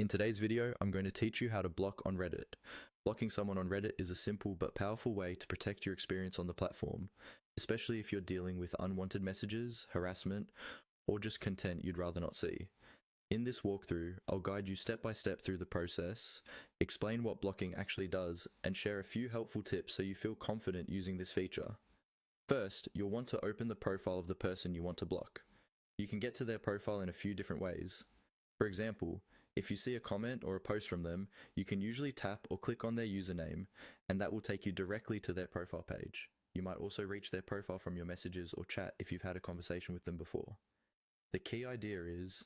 In today's video, I'm going to teach you how to block on Reddit. Blocking someone on Reddit is a simple but powerful way to protect your experience on the platform, especially if you're dealing with unwanted messages, harassment, or just content you'd rather not see. In this walkthrough, I'll guide you step by step through the process, explain what blocking actually does, and share a few helpful tips so you feel confident using this feature. First, you'll want to open the profile of the person you want to block. You can get to their profile in a few different ways. For example, if you see a comment or a post from them, you can usually tap or click on their username, and that will take you directly to their profile page. You might also reach their profile from your messages or chat if you've had a conversation with them before. The key idea is,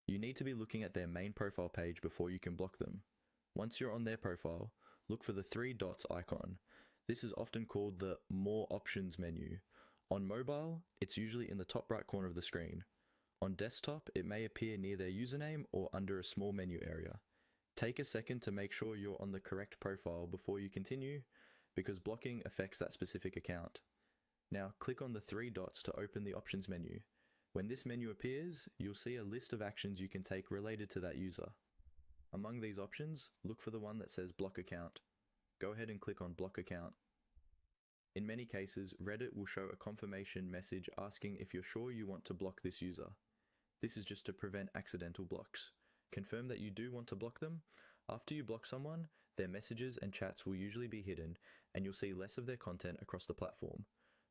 you need to be looking at their main profile page before you can block them. Once you're on their profile, look for the three dots icon. This is often called the More Options menu. On mobile, it's usually in the top right corner of the screen. On desktop, it may appear near their username or under a small menu area. Take a second to make sure you're on the correct profile before you continue, because blocking affects that specific account. Now, click on the three dots to open the options menu. When this menu appears, you'll see a list of actions you can take related to that user. Among these options, look for the one that says Block Account. Go ahead and click on Block Account. In many cases, Reddit will show a confirmation message asking if you're sure you want to block this user. This is just to prevent accidental blocks. Confirm that you do want to block them. After you block someone, their messages and chats will usually be hidden, and you'll see less of their content across the platform.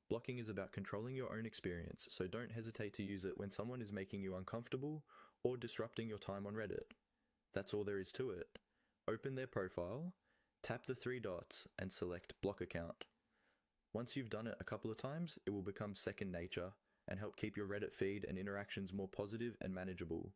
Blocking is about controlling your own experience, so don't hesitate to use it when someone is making you uncomfortable or disrupting your time on Reddit. That's all there is to it. Open their profile, tap the three dots, and select Block Account. Once you've done it a couple of times, it will become second nature and help keep your Reddit feed and interactions more positive and manageable.